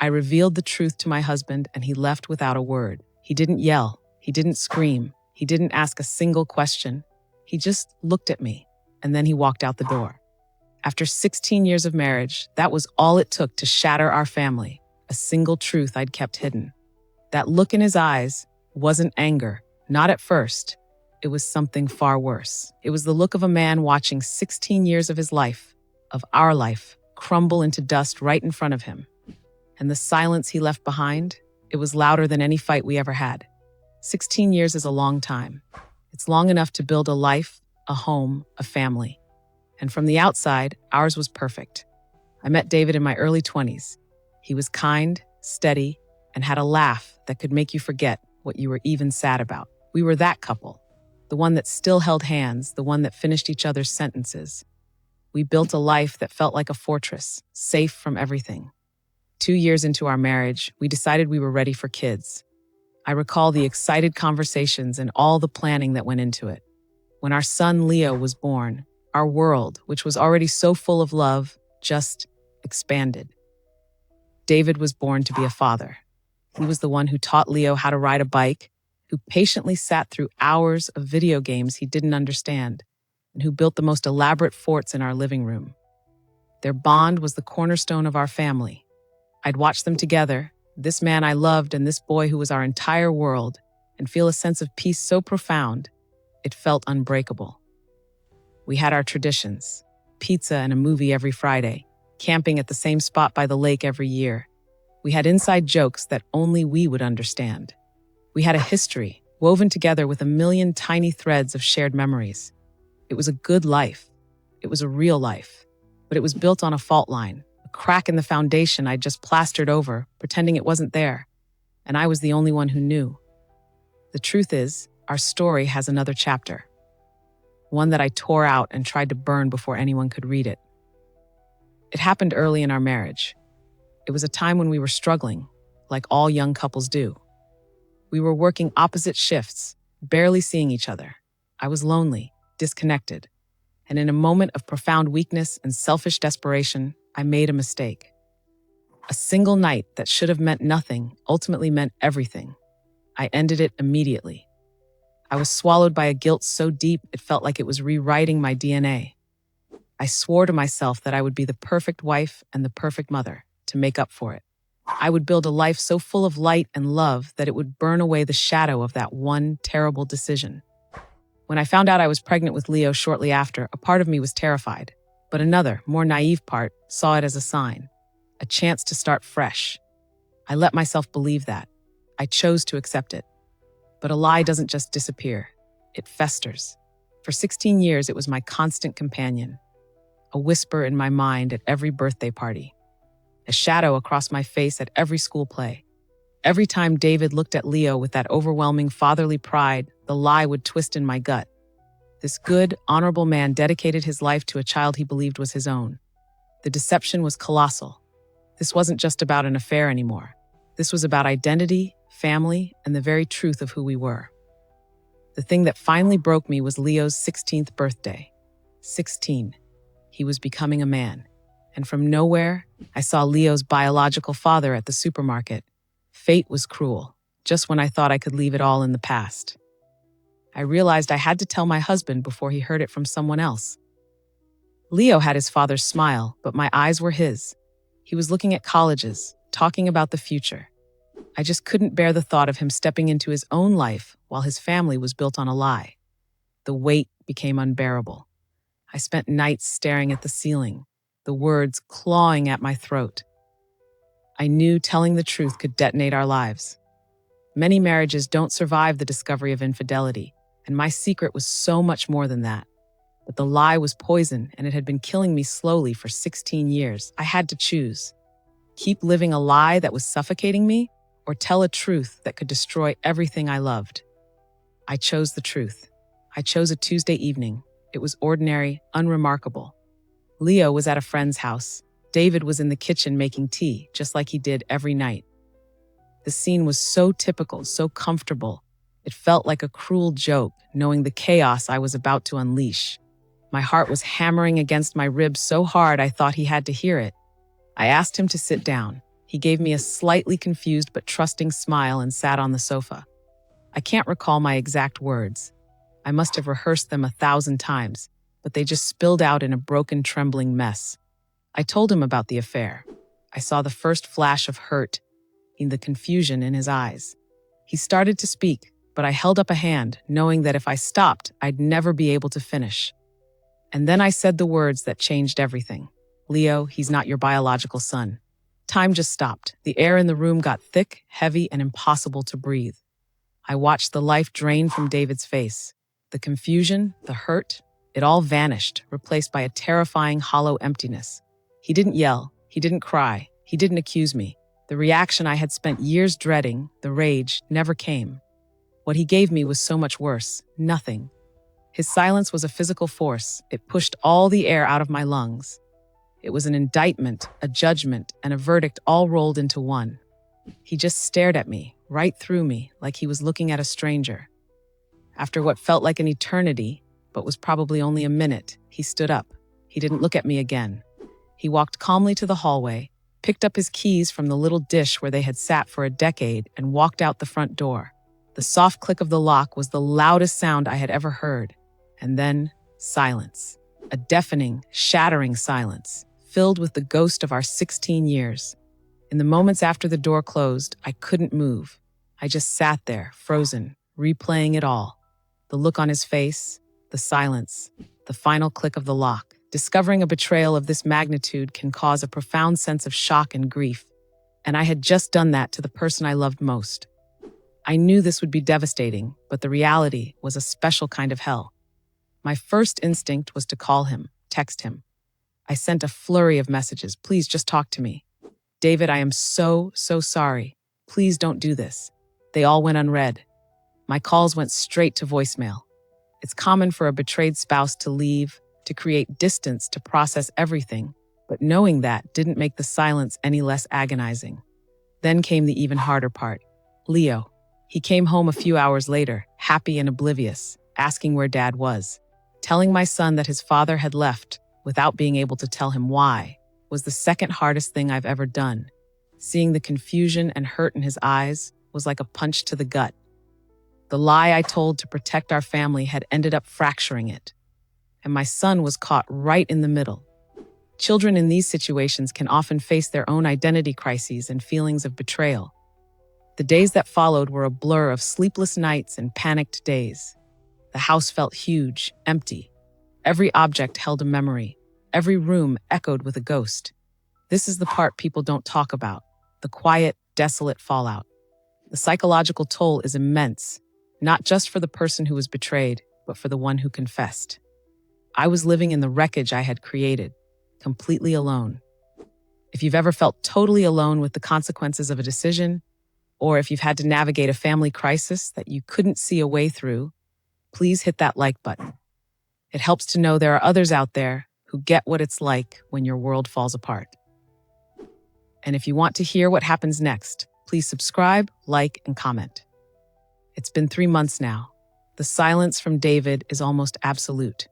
I revealed the truth to my husband, and he left without a word. He didn't yell. He didn't scream. He didn't ask a single question. He just looked at me, and then he walked out the door. After 16 years of marriage, that was all it took to shatter our family, a single truth I'd kept hidden. That look in his eyes wasn't anger, not at first. It was something far worse. It was the look of a man watching 16 years of his life, of our life, crumble into dust right in front of him. And the silence he left behind, it was louder than any fight we ever had. 16 years is a long time. It's long enough to build a life, a home, a family. And from the outside, ours was perfect. I met David in my early 20s. He was kind, steady, and had a laugh that could make you forget what you were even sad about. We were that couple, the one that still held hands, the one that finished each other's sentences. We built a life that felt like a fortress, safe from everything. 2 years into our marriage, we decided we were ready for kids. I recall the excited conversations and all the planning that went into it. When our son Leo was born, our world, which was already so full of love, just expanded. David was born to be a father. He was the one who taught Leo how to ride a bike, who patiently sat through hours of video games he didn't understand, and who built the most elaborate forts in our living room. Their bond was the cornerstone of our family. I'd watch them together, this man I loved and this boy who was our entire world, and feel a sense of peace so profound, it felt unbreakable. We had our traditions, pizza and a movie every Friday, camping at the same spot by the lake every year. We had inside jokes that only we would understand. We had a history, woven together with a million tiny threads of shared memories. It was a good life. It was a real life. But it was built on a fault line, a crack in the foundation I'd just plastered over, pretending it wasn't there. And I was the only one who knew. The truth is, our story has another chapter. One that I tore out and tried to burn before anyone could read it. It happened early in our marriage. It was a time when we were struggling, like all young couples do. We were working opposite shifts, barely seeing each other. I was lonely, disconnected, and in a moment of profound weakness and selfish desperation, I made a mistake. A single night that should have meant nothing ultimately meant everything. I ended it immediately. I was swallowed by a guilt so deep it felt like it was rewriting my DNA. I swore to myself that I would be the perfect wife and the perfect mother to make up for it. I would build a life so full of light and love that it would burn away the shadow of that one terrible decision. When I found out I was pregnant with Leo shortly after, a part of me was terrified, but another, more naive part, saw it as a sign, a chance to start fresh. I let myself believe that. I chose to accept it. But a lie doesn't just disappear. It festers. For 16 years, it was my constant companion. A whisper in my mind at every birthday party. A shadow across my face at every school play. Every time David looked at Leo with that overwhelming fatherly pride, the lie would twist in my gut. This good, honorable man dedicated his life to a child he believed was his own. The deception was colossal. This wasn't just about an affair anymore. This was about identity, family, and the very truth of who we were. The thing that finally broke me was Leo's 16th birthday. 16. He was becoming a man. And from nowhere, I saw Leo's biological father at the supermarket. Fate was cruel, just when I thought I could leave it all in the past. I realized I had to tell my husband before he heard it from someone else. Leo had his father's smile, but my eyes were his. He was looking at colleges, talking about the future. I just couldn't bear the thought of him stepping into his own life while his family was built on a lie. The weight became unbearable. I spent nights staring at the ceiling, the words clawing at my throat. I knew telling the truth could detonate our lives. Many marriages don't survive the discovery of infidelity, and my secret was so much more than that. But the lie was poison, and it had been killing me slowly for 16 years. I had to choose. Keep living a lie that was suffocating me, or tell a truth that could destroy everything I loved. I chose the truth. I chose a Tuesday evening. It was ordinary, unremarkable. Leo was at a friend's house. David was in the kitchen making tea, just like he did every night. The scene was so typical, so comfortable. It felt like a cruel joke, knowing the chaos I was about to unleash. My heart was hammering against my ribs so hard I thought he had to hear it. I asked him to sit down. He gave me a slightly confused but trusting smile and sat on the sofa. I can't recall my exact words. I must have rehearsed them 1,000 times, but they just spilled out in a broken, trembling mess. I told him about the affair. I saw the first flash of hurt in the confusion in his eyes. He started to speak, but I held up a hand, knowing that if I stopped, I'd never be able to finish. And then I said the words that changed everything. Leo, he's not your biological son. Time just stopped. The air in the room got thick, heavy, and impossible to breathe. I watched the life drain from David's face. The confusion, the hurt, it all vanished, replaced by a terrifying, hollow emptiness. He didn't yell. He didn't cry. He didn't accuse me. The reaction I had spent years dreading, the rage, never came. What he gave me was so much worse. Nothing. His silence was a physical force. It pushed all the air out of my lungs. It was an indictment, a judgment, and a verdict all rolled into one. He just stared at me, right through me, like he was looking at a stranger. After what felt like an eternity, but was probably only a minute, he stood up. He didn't look at me again. He walked calmly to the hallway, picked up his keys from the little dish where they had sat for a decade, and walked out the front door. The soft click of the lock was the loudest sound I had ever heard. And then, silence. A deafening, shattering silence, filled with the ghost of our 16 years. In the moments after the door closed, I couldn't move. I just sat there, frozen, replaying it all. The look on his face, the silence, the final click of the lock. Discovering a betrayal of this magnitude can cause a profound sense of shock and grief. And I had just done that to the person I loved most. I knew this would be devastating, but the reality was a special kind of hell. My first instinct was to call him, text him. I sent a flurry of messages. Please just talk to me. David, I am so sorry. Please don't do this. They all went unread. My calls went straight to voicemail. It's common for a betrayed spouse to leave, to create distance, to process everything, but knowing that didn't make the silence any less agonizing. Then came the even harder part. Leo. He came home a few hours later, happy and oblivious, asking where Dad was. Telling my son that his father had left, without being able to tell him why, was the second hardest thing I've ever done. Seeing the confusion and hurt in his eyes was like a punch to the gut. The lie I told to protect our family had ended up fracturing it. And my son was caught right in the middle. Children in these situations can often face their own identity crises and feelings of betrayal. The days that followed were a blur of sleepless nights and panicked days. The house felt huge, empty. Every object held a memory. Every room echoed with a ghost. This is the part people don't talk about, the quiet, desolate fallout. The psychological toll is immense, not just for the person who was betrayed, but for the one who confessed. I was living in the wreckage I had created, completely alone. If you've ever felt totally alone with the consequences of a decision, or if you've had to navigate a family crisis that you couldn't see a way through, please hit that like button. It helps to know there are others out there who get what it's like when your world falls apart. And if you want to hear what happens next, please subscribe, like, and comment. It's been 3 months now. The silence from David is almost absolute.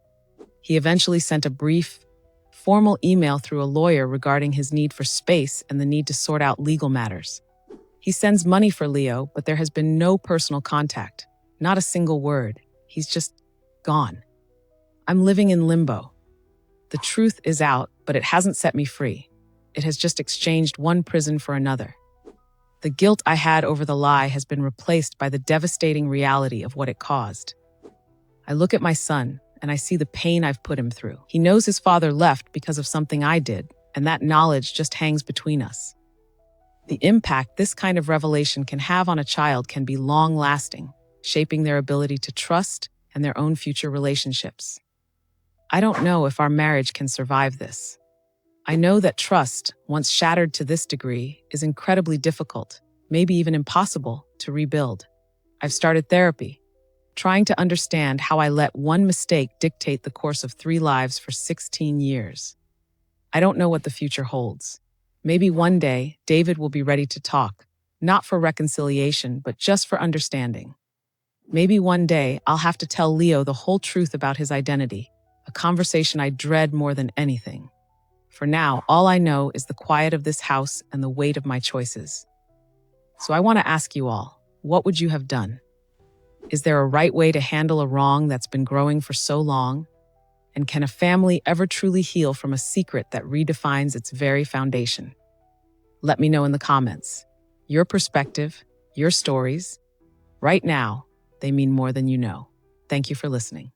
He eventually sent a brief, formal email through a lawyer regarding his need for space and the need to sort out legal matters. He sends money for Leo, but there has been no personal contact, not a single word. He's just gone. I'm living in limbo. The truth is out, but it hasn't set me free. It has just exchanged one prison for another. The guilt I had over the lie has been replaced by the devastating reality of what it caused. I look at my son, and I see the pain I've put him through. He knows his father left because of something I did, and that knowledge just hangs between us. The impact this kind of revelation can have on a child can be long-lasting, shaping their ability to trust and their own future relationships. I don't know if our marriage can survive this. I know that trust, once shattered to this degree, is incredibly difficult, maybe even impossible, to rebuild. I've started therapy, trying to understand how I let one mistake dictate the course of 3 lives for 16 years. I don't know what the future holds. Maybe one day, David will be ready to talk, not for reconciliation, but just for understanding. Maybe one day, I'll have to tell Leo the whole truth about his identity, a conversation I dread more than anything. For now, all I know is the quiet of this house and the weight of my choices. So I want to ask you all, what would you have done? Is there a right way to handle a wrong that's been growing for so long? And can a family ever truly heal from a secret that redefines its very foundation? Let me know in the comments. Your perspective, your stories. Right now, they mean more than you know. Thank you for listening.